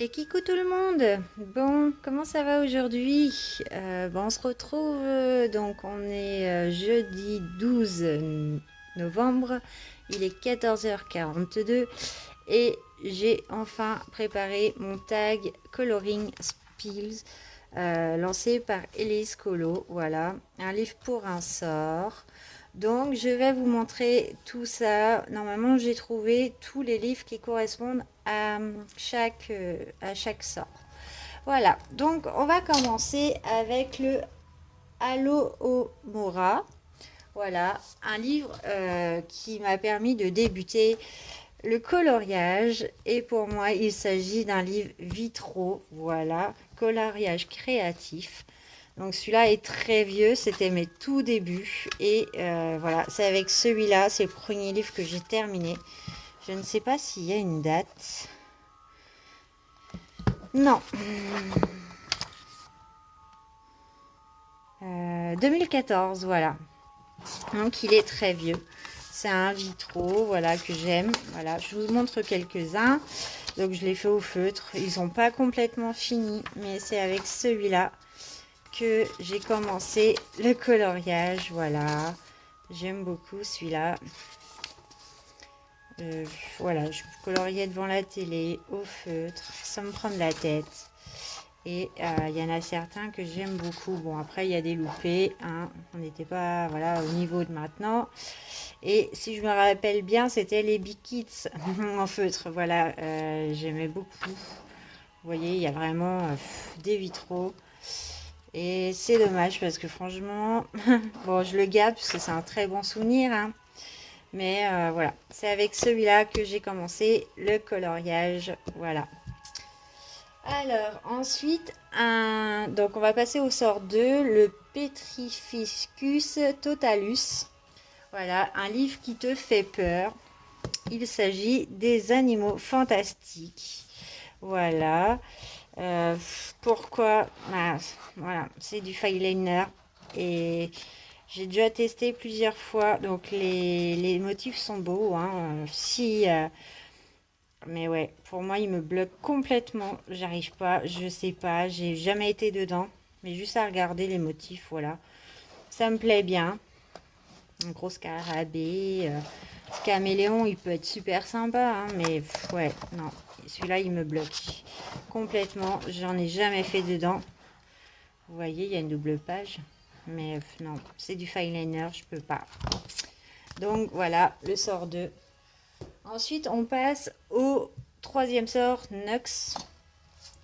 Et coucou tout le monde! Bon, comment ça va aujourd'hui? On se retrouve, donc on est jeudi 12 novembre, il est 14h42 et j'ai enfin préparé mon tag Coloring Spills lancé par Elise Colo, voilà, un livre pour un sort. Donc je vais vous montrer tout ça. Normalement j'ai trouvé tous les livres qui correspondent à chaque sort. Voilà, donc on va commencer avec le Alohomora. Voilà, un livre qui m'a permis de débuter le coloriage. Et pour moi, il s'agit d'un livre vitro. Voilà, coloriage créatif. Donc celui-là est très vieux, c'était mes tout débuts. Et voilà, c'est avec celui-là, c'est le premier livre que j'ai terminé. Je ne sais pas s'il y a une date. Non. 2014, voilà. Donc il est très vieux. C'est un vitro, voilà, que j'aime. Voilà, je vous montre quelques-uns. Donc je l'ai fait au feutre. Ils sont pas complètement finis, mais c'est avec celui-là que j'ai commencé le coloriage. Voilà, j'aime beaucoup celui-là. Voilà, je coloriais devant la télé, au feutre, sans me prendre la tête. Et il y en a certains que j'aime beaucoup. Bon, après, il y a des loupés. Hein. On n'était pas voilà, au niveau de maintenant. Et si je me rappelle bien, c'était les Big Kids en feutre. Voilà, j'aimais beaucoup. Vous voyez, il y a vraiment des vitraux. Et c'est dommage parce que franchement, bon, je le garde parce que c'est un très bon souvenir. Hein. Mais voilà, c'est avec celui-là que j'ai commencé le coloriage. Voilà. Alors, ensuite, donc on va passer au sort 2, le Petrificus Totalus. Voilà, un livre qui te fait peur. Il s'agit des animaux fantastiques. Voilà. Euh, Pourquoi? Voilà, c'est du Fineliner. Et j'ai déjà testé plusieurs fois. Donc les motifs sont beaux. Hein. Mais ouais, pour moi, il me bloque complètement. J'arrive pas, je sais pas, j'ai jamais été dedans. Mais juste à regarder les motifs, voilà. Ça me plaît bien. Un gros scarabée. Ce caméléon, il peut être super sympa, hein, mais ouais, non. Celui-là, il me bloque complètement. J'en ai jamais fait dedans. Vous voyez, il y a une double page. Mais non, c'est du fineliner, je peux pas. Donc voilà, le sort 2. Ensuite, on passe au troisième sort, Nux.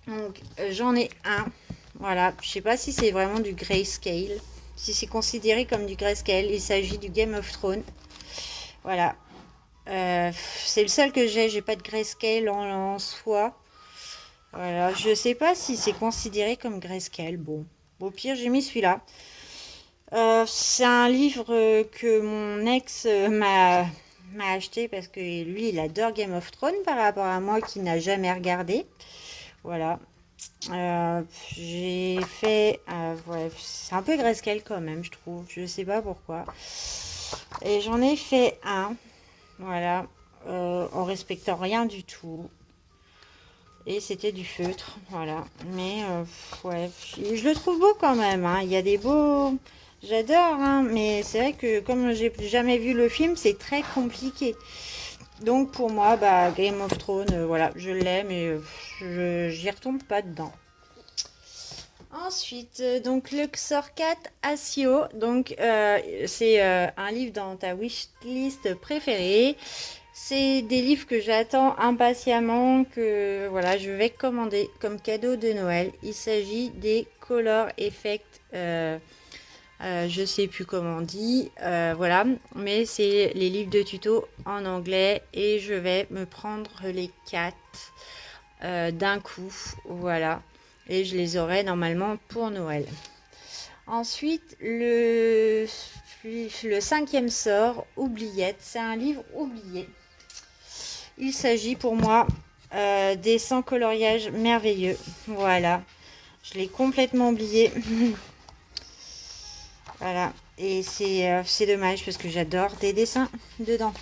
Donc j'en ai un. Voilà, je sais pas si c'est vraiment du grayscale. Si c'est considéré comme du grayscale, il s'agit du Game of Thrones. Voilà. C'est le seul que j'ai pas de grayscale en soi. Voilà, je sais pas si c'est considéré comme grayscale. Bon, au pire, j'ai mis celui-là. C'est un livre que mon ex m'a acheté parce que lui, il adore Game of Thrones par rapport à moi qui n'a jamais regardé. Voilà. Euh, j'ai fait... ouais, c'est un peu grayscale quand même, je trouve. Je sais pas pourquoi. Et j'en ai fait un. Voilà. En respectant rien du tout. Et c'était du feutre. Voilà. Mais, ouais. Je le trouve beau quand même. Hein. Il y a des beaux... J'adore, hein, mais c'est vrai que comme j'ai jamais vu le film, c'est très compliqué. Donc pour moi, bah, Game of Thrones, voilà, je l'aime et j'y retombe pas dedans. Ensuite, donc le Xorcat Asio, donc c'est un livre dans ta wishlist préférée. C'est des livres que j'attends impatiemment, que voilà, je vais commander comme cadeau de Noël. Il s'agit des Color Effect, je sais plus comment on dit, voilà, mais c'est les livres de tuto en anglais et je vais me prendre les 4 d'un coup, voilà. Et je les aurai normalement pour Noël. Ensuite, le cinquième sort, Oubliette. C'est un livre oublié. Il s'agit pour moi des 100 coloriages merveilleux. Voilà. Je l'ai complètement oublié. Voilà. Et c'est dommage parce que j'adore des dessins dedans.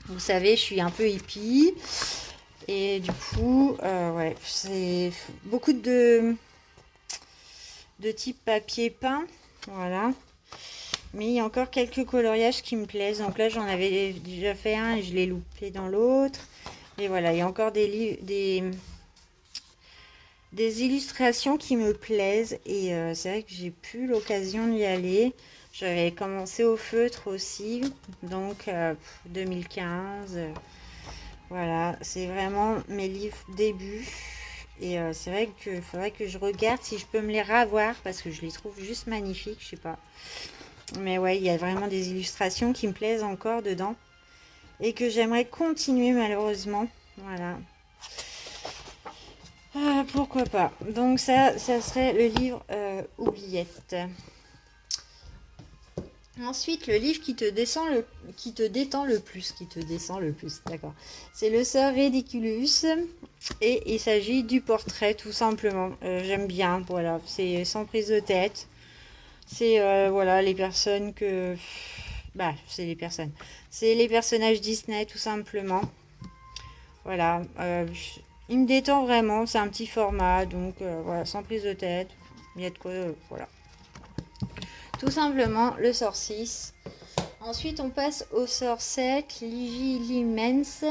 Vous savez, je suis un peu hippie. Et du coup, ouais, c'est beaucoup de type papier peint. Voilà. Mais il y a encore quelques coloriages qui me plaisent. Donc là, j'en avais déjà fait un et je l'ai loupé dans l'autre. Et voilà, il y a encore des illustrations qui me plaisent. Et c'est vrai que j'ai plus l'occasion d'y aller. J'avais commencé au feutre aussi. Donc 2015. Voilà, c'est vraiment mes livres début. Et c'est vrai qu'il faudrait que je regarde si je peux me les revoir parce que je les trouve juste magnifiques. Je sais pas. Mais ouais, il y a vraiment des illustrations qui me plaisent encore dedans et que j'aimerais continuer malheureusement. Voilà. Pourquoi pas. Donc ça serait le livre Oubliette. Ensuite, le livre qui te détend le plus, d'accord. C'est Le Sœur Ridiculus et il s'agit du portrait tout simplement. J'aime bien, voilà, c'est sans prise de tête. C'est voilà les personnes que bah, c'est les personnages Disney tout simplement. Voilà, il me détend vraiment, c'est un petit format, donc voilà, sans prise de tête. Il y a de quoi, voilà. Tout simplement, le sort 6. Ensuite, on passe au sort 7, Ligilimens,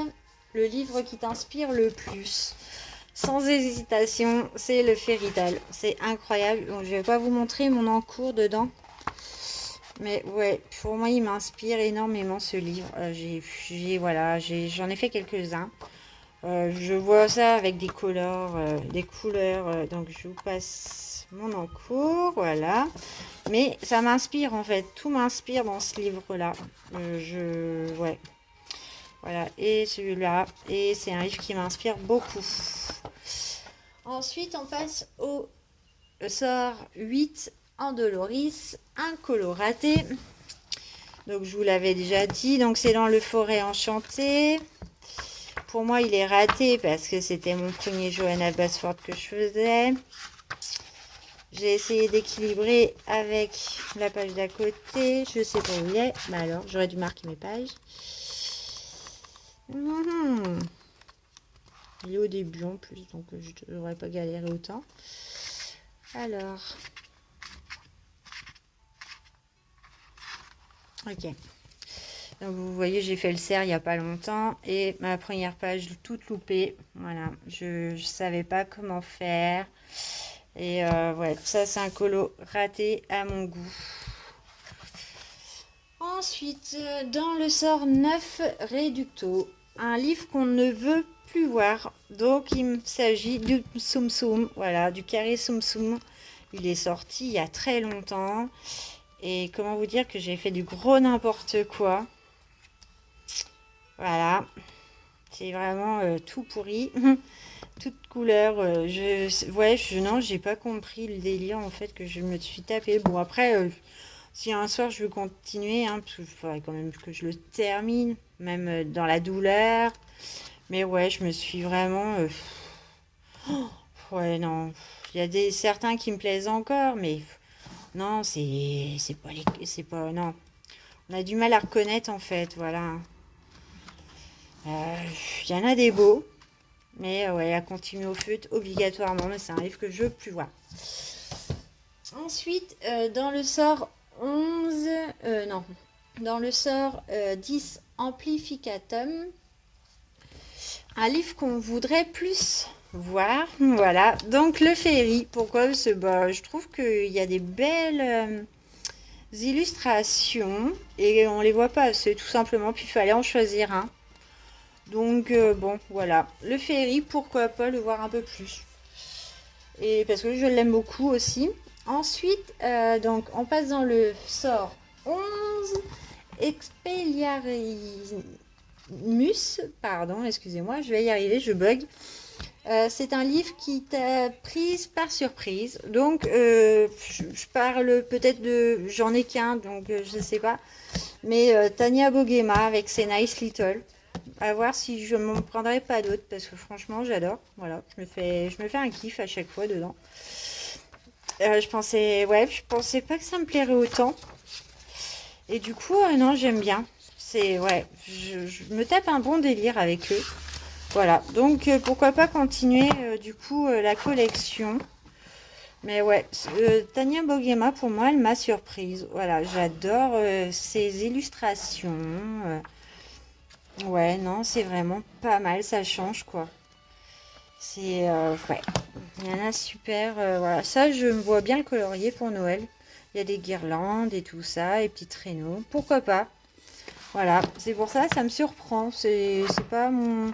le livre qui t'inspire le plus. Sans hésitation, c'est le Fairytale. C'est incroyable. Donc, je vais pas vous montrer mon encours dedans. Mais ouais, pour moi, il m'inspire énormément ce livre. Voilà, j'en ai fait quelques-uns. Je vois ça avec des couleurs, donc je vous passe mon encours, voilà. Mais ça m'inspire en fait, tout m'inspire dans ce livre-là. Ouais, voilà. Et celui-là, et c'est un livre qui m'inspire beaucoup. Ensuite, on passe au sort 8, Andoloris, Incoloraté. Donc je vous l'avais déjà dit, donc c'est dans le Forêt Enchantée. Pour moi, il est raté parce que c'était mon premier Johanna Basford que je faisais. J'ai essayé d'équilibrer avec la page d'à côté. Je sais pas où il est. Bah alors, j'aurais dû marquer mes pages. Il est au début en plus, donc je n'aurais pas galéré autant. Alors. Ok. Donc vous voyez, j'ai fait le cerf il n'y a pas longtemps et ma première page toute loupée. Voilà, je savais pas comment faire. Et ouais, ça c'est un colo raté à mon goût. Ensuite, dans le sort 9, Reducto, un livre qu'on ne veut plus voir. Donc il s'agit du Tsum Tsum, voilà, du carré Tsum Tsum. Il est sorti il y a très longtemps. Et comment vous dire que j'ai fait du gros n'importe quoi. Voilà, c'est vraiment tout pourri, toute couleur. Non, j'ai pas compris le délire en fait que je me suis tapé. Bon après, si un soir je veux continuer, hein, parce qu'il faudrait quand même que je le termine, même dans la douleur. Mais ouais, je me suis vraiment, ouais non, il y a certains qui me plaisent encore, mais non, c'est pas non. On a du mal à reconnaître en fait, voilà. Il y en a des beaux, mais ouais, à continuer au feutre obligatoirement, mais c'est un livre que je veux plus voir. Ensuite, dans le sort 11, non, dans le sort 10, Amplificatum, un livre qu'on voudrait plus voir. Voilà, donc le Féerie. Pourquoi? Parce que je trouve qu'il y a des belles illustrations et on les voit pas assez, tout simplement, puis il fallait en choisir un. Donc bon, voilà. Le Féerie, pourquoi pas le voir un peu plus. Et parce que je l'aime beaucoup aussi. Ensuite, donc on passe dans le sort 11, Expelliarmus, pardon, excusez-moi, je vais y arriver, je bug. C'est un livre qui t'a prise par surprise. Donc, je parle peut-être de... J'en ai qu'un, donc je ne sais pas. Mais Tania Bogema avec ses Nice Little. À voir si je m'en prendrai pas d'autres parce que franchement j'adore. Voilà, je me fais un kiff à chaque fois dedans. Je pensais pas que ça me plairait autant. Et du coup, non, j'aime bien. C'est ouais, je me tape un bon délire avec eux. Voilà, donc pourquoi pas continuer du coup la collection. Mais ouais, Tania Boguema, pour moi, elle m'a surprise. Voilà, j'adore ses illustrations. Ouais, non, c'est vraiment pas mal, ça change quoi. C'est ouais, il y en a super. Voilà, ça, je me vois bien le colorier pour Noël. Il y a des guirlandes et tout ça, et petits traîneaux. Pourquoi pas? Voilà, c'est pour ça, ça me surprend. C'est pas mon.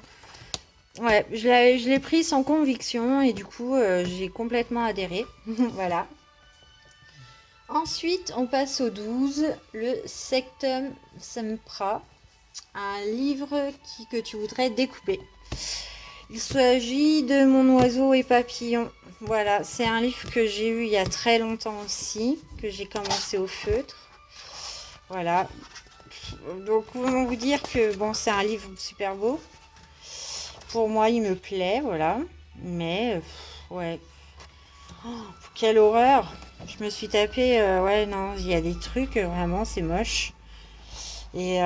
Ouais, je l'ai pris sans conviction et du coup, j'ai complètement adhéré. Voilà. Ensuite, on passe au 12, le Sectum Sempra, un livre que tu voudrais découper. Il s'agit de Mon oiseau et papillon. Voilà, c'est un livre que j'ai eu il y a très longtemps aussi, que j'ai commencé au feutre. Voilà. Donc, comment vous dire que bon, c'est un livre super beau. Pour moi, il me plaît, voilà. Mais, ouais. Oh, quelle horreur! Je me suis tapé, ouais, non, il y a des trucs, vraiment, c'est moche. Et,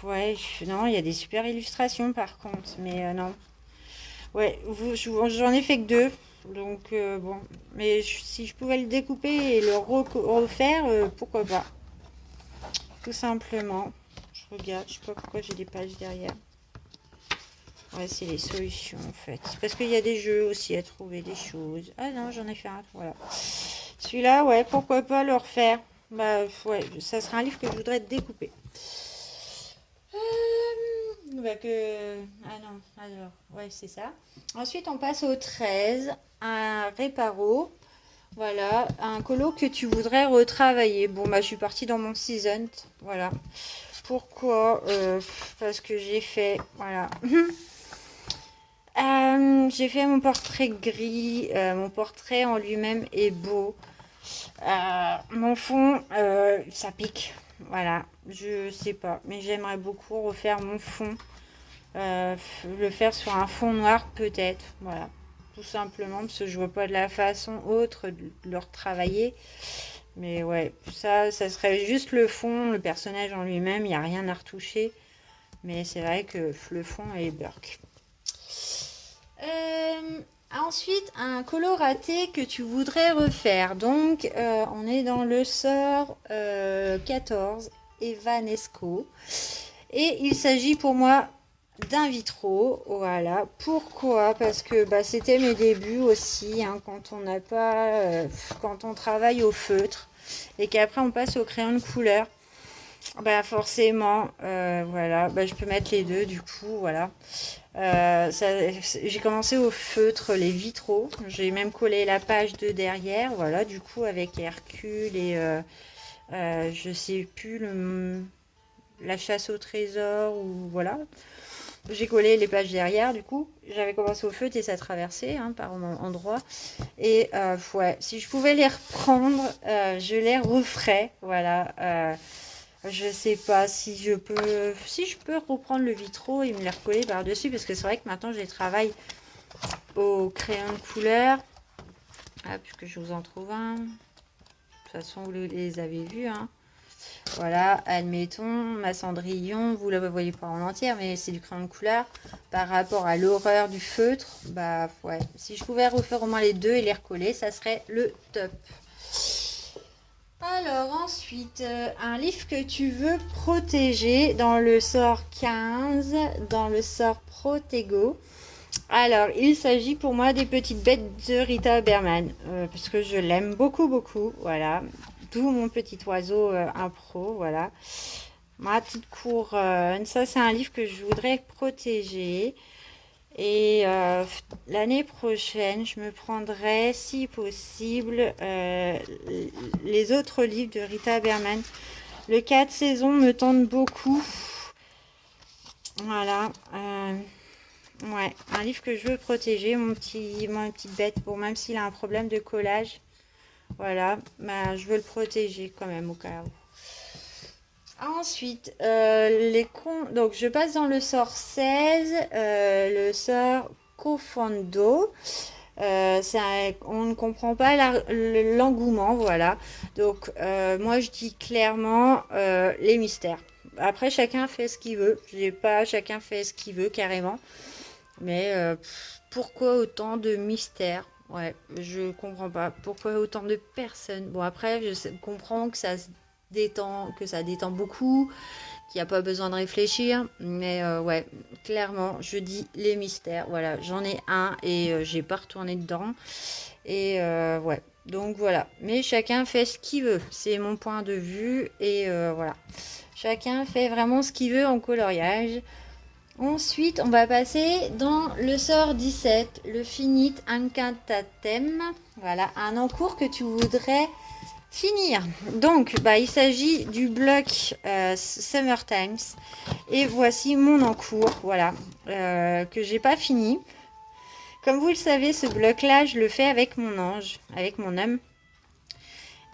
ouais, non, il y a des super illustrations par contre, mais non. Ouais, j'en ai fait que deux, donc bon. Mais si je pouvais le découper et le refaire, pourquoi pas? Tout simplement. Je regarde, je sais pas pourquoi j'ai des pages derrière. Ouais, c'est les solutions en fait. Parce qu'il y a des jeux aussi à trouver, des choses. Ah non, j'en ai fait un, voilà. Celui-là, ouais, pourquoi pas le refaire? Bah ouais, ça sera un livre que je voudrais découper. Bah que... Ah non, alors, ouais, c'est ça. Ensuite, on passe au 13, un réparo. Voilà, un colo que tu voudrais retravailler. Bon, bah je suis partie dans mon season. Voilà. Pourquoi? Parce que j'ai fait... Voilà. J'ai fait mon portrait gris. Mon portrait en lui-même est beau. Mon fond, ça pique. Voilà, je sais pas, mais j'aimerais beaucoup refaire mon fond, le faire sur un fond noir peut-être. Voilà, tout simplement parce que je vois pas de la façon autre de le retravailler. Mais ouais, ça serait juste le fond, le personnage en lui-même, il n'y a rien à retoucher. Mais c'est vrai que le fond est burk. Ensuite, un coloraté que tu voudrais refaire. Donc, on est dans le sort 14, Evanesco. Et il s'agit pour moi d'un vitro. Voilà. Pourquoi? Parce que bah, c'était mes débuts aussi, hein, quand on n'a pas, quand on travaille au feutre et qu'après on passe au crayon de couleur. Bah forcément, voilà, bah, je peux mettre les deux du coup, voilà. J'ai commencé au feutre, les vitraux. J'ai même collé la page de derrière, voilà, du coup avec Hercule et je sais plus la chasse au trésor ou voilà. J'ai collé les pages derrière, du coup. J'avais commencé au feutre et ça traversait hein, par endroit. Et ouais, si je pouvais les reprendre, je les referais, voilà. Je sais pas si je peux reprendre le vitro et me les recoller par-dessus parce que c'est vrai que maintenant je les travaille au crayon de couleur. Ah, puisque je vous en trouve un. De toute façon, vous les avez vus. Hein. Voilà, admettons, ma Cendrillon, vous ne la voyez pas en entière, mais c'est du crayon de couleur. Par rapport à l'horreur du feutre, bah ouais, si je pouvais refaire au moins les deux et les recoller, ça serait le top. Alors ensuite, un livre que tu veux protéger dans le sort 15, dans le sort Protego. Alors, il s'agit pour moi des petites bêtes de Rita Berman, parce que je l'aime beaucoup, beaucoup, voilà. D'où mon petit oiseau impro, voilà. Ma petite couronne, ça c'est un livre que je voudrais protéger. Et l'année prochaine, je me prendrai, si possible, les autres livres de Rita Berman. Le 4 saisons me tente beaucoup. Voilà. Ouais, un livre que je veux protéger, ma petite bête. Bon, même s'il a un problème de collage, voilà, bah, je veux le protéger quand même au cas où. Ensuite, donc je passe dans le sort 16, le sort Cofondo. On ne comprend pas l'engouement, voilà. Donc, moi, je dis clairement les mystères. Après, chacun fait ce qu'il veut. Je dis pas chacun fait ce qu'il veut, carrément. Mais pourquoi autant de mystères? Ouais, je comprends pas. Pourquoi autant de personnes? Bon, après, comprends que ça se détend, que ça détend beaucoup, qu'il n'y a pas besoin de réfléchir. Mais ouais, clairement, je dis les mystères. Voilà, j'en ai un et j'ai pas retourné dedans. Et ouais, donc voilà. Mais chacun fait ce qu'il veut. C'est mon point de vue. Et voilà. Chacun fait vraiment ce qu'il veut en coloriage. Ensuite, on va passer dans le sort 17, le Finite Incantatem. Voilà, un encours que tu voudrais finir. Donc, bah, il s'agit du bloc Summer Times. Et voici mon encours, voilà, que j'ai pas fini. Comme vous le savez, ce bloc-là, je le fais avec mon ange, avec mon homme.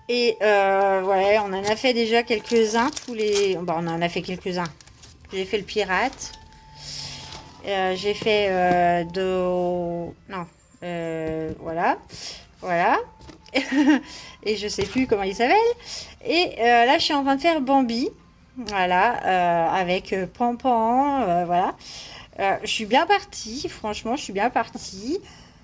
Et ouais, on en a fait déjà quelques-uns, tous les... Bon, on en a fait quelques-uns. J'ai fait le pirate. J'ai fait Non. Voilà. Voilà. Et je sais plus comment il s'appelle. Et là, je suis en train de faire Bambi. Voilà. Avec Pampan. Voilà. Je suis bien partie. Franchement, je suis bien partie.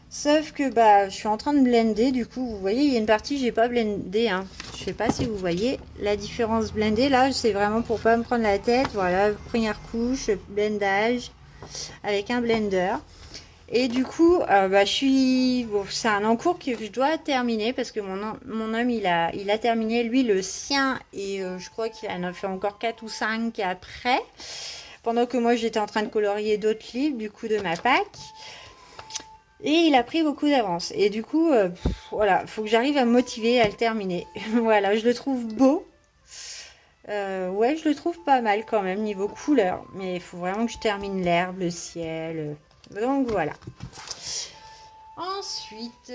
Sauf que bah, je suis en train de blender. Du coup, vous voyez, il y a une partie, j'ai pas blendé. Hein. Je sais pas si vous voyez la différence blendée. Là, c'est vraiment pour pas me prendre la tête. Voilà, première couche, blendage avec un blender. Et du coup, bah, bon, c'est un encours que je dois terminer parce que mon homme, il a terminé, lui, le sien. Et je crois qu'il en a fait encore 4 ou 5 après. Pendant que moi, j'étais en train de colorier d'autres livres, du coup, de ma pack. Et il a pris beaucoup d'avance. Et du coup, voilà, faut que j'arrive à me motiver à le terminer. Voilà, je le trouve beau. Ouais, je le trouve pas mal quand même niveau couleur. Mais il faut vraiment que je termine l'herbe, le ciel. Donc voilà. Ensuite,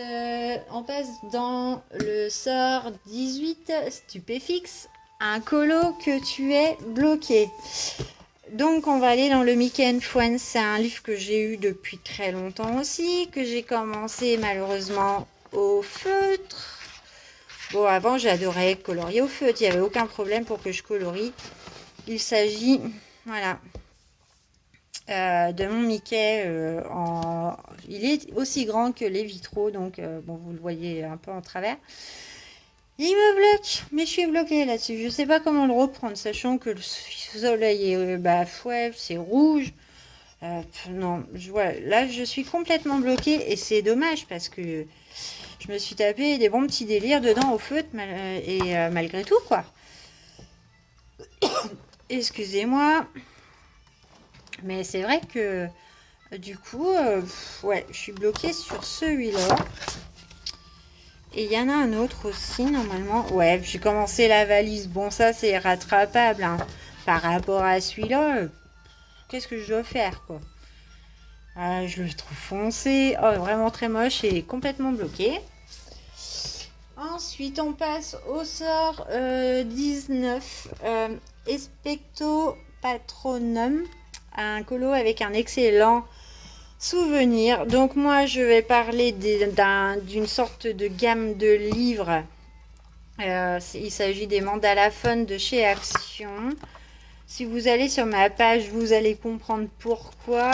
on passe dans le sort 18, stupéfixe. Un colo que tu es bloqué. Donc on va aller dans le Mickey and Friends. C'est un livre que j'ai eu depuis très longtemps aussi, que j'ai commencé malheureusement au feutre. Bon, avant j'adorais colorier au feutre, il n'y avait aucun problème pour que je colorie. Il s'agit, voilà, de mon Mickey. Il est aussi grand que les vitraux, donc bon, vous le voyez un peu en travers. Il me bloque, mais je suis bloquée là-dessus. Je ne sais pas comment le reprendre, sachant que le soleil est, bah, ouais, c'est rouge. Non, là je suis complètement bloquée et c'est dommage parce que je me suis tapé des bons petits délires dedans au feutre malgré tout quoi. Excusez-moi, mais c'est vrai que du coup, ouais, je suis bloquée sur celui-là. Et il y en a un autre aussi normalement. Ouais, j'ai commencé la valise. Bon, ça c'est rattrapable hein. Par rapport à celui-là. Qu'est-ce que je dois faire quoi? Je le trouve foncé. Oh, vraiment très moche et complètement bloqué. Ensuite, on passe au sort 19. Especto Patronum. Un colo avec un excellent souvenir. Donc moi, je vais parler d'une sorte de gamme de livres. Il s'agit des mandalaphones de chez Action. Si vous allez sur ma page, vous allez comprendre pourquoi.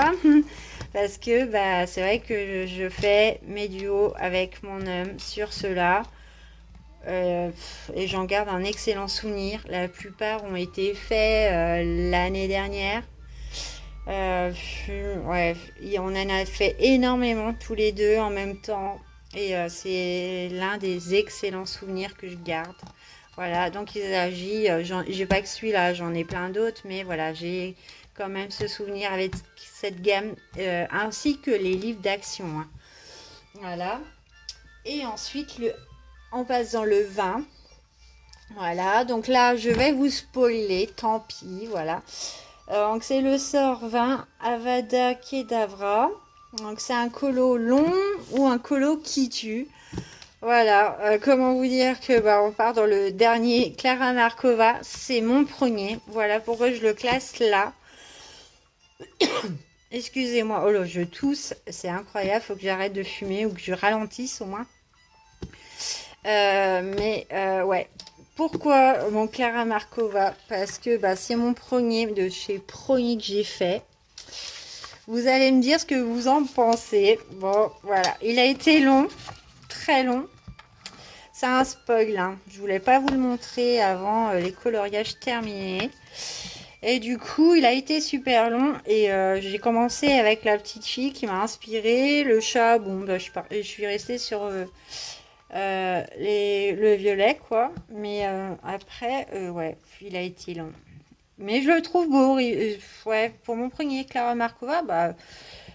Parce que bah, c'est vrai que je fais mes duos avec mon homme sur cela. Et j'en garde un excellent souvenir. La plupart ont été faits l'année dernière. Ouais, on en a fait énormément tous les deux en même temps. Et c'est l'un des excellents souvenirs que je garde. Voilà, donc il s'agit, j'ai pas que celui-là, j'en ai plein d'autres, mais voilà, j'ai quand même ce souvenir avec cette gamme, ainsi que les livres d'action. Hein. Voilà. Et ensuite, on passe dans le 20. Voilà, donc là, je vais vous spoiler, tant pis, voilà. Donc c'est le sort 20, Avada Kedavra. Donc c'est un colo long ou un colo qui tue. Voilà, comment vous dire que bah, on part dans le dernier Clara Markova, c'est mon premier. Voilà pourquoi je le classe là. Excusez-moi, oh là, je tousse, c'est incroyable, faut que j'arrête de fumer ou que je ralentisse au moins. Ouais, pourquoi mon Clara Markova? Parce que bah, c'est mon premier de chez Prony que j'ai fait. Vous allez me dire ce que vous en pensez. Bon, voilà. Il a été long, très long. C'est un spoil, hein. Je voulais pas vous le montrer avant les coloriages terminés. Et du coup, il a été super long. Et j'ai commencé avec la petite fille qui m'a inspiré. Le chat, bon, bah, je suis restée sur le violet, quoi. Mais après, ouais, il a été long. Mais je le trouve beau. Ouais, pour mon premier Clara Markova, bah,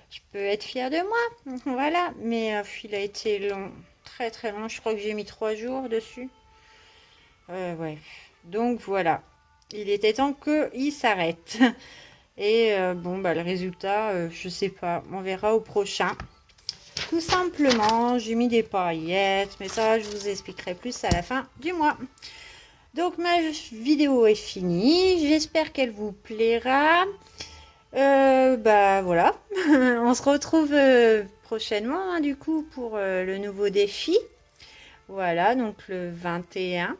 je peux être fière de moi. Voilà. Mais il a été long. Très très long. Je crois que j'ai mis 3 jours dessus. Ouais. Donc voilà. Il était temps qu'il s'arrête. Et bon, bah, le résultat, je sais pas. On verra au prochain. Tout simplement, j'ai mis des paillettes. Mais ça, je vous expliquerai plus à la fin du mois. Donc ma vidéo est finie. J'espère qu'elle vous plaira. Bah voilà. On se retrouve prochainement, hein, du coup, pour le nouveau défi. Voilà, donc le 21.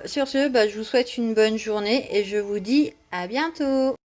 Sur ce, bah, je vous souhaite une bonne journée et je vous dis à bientôt.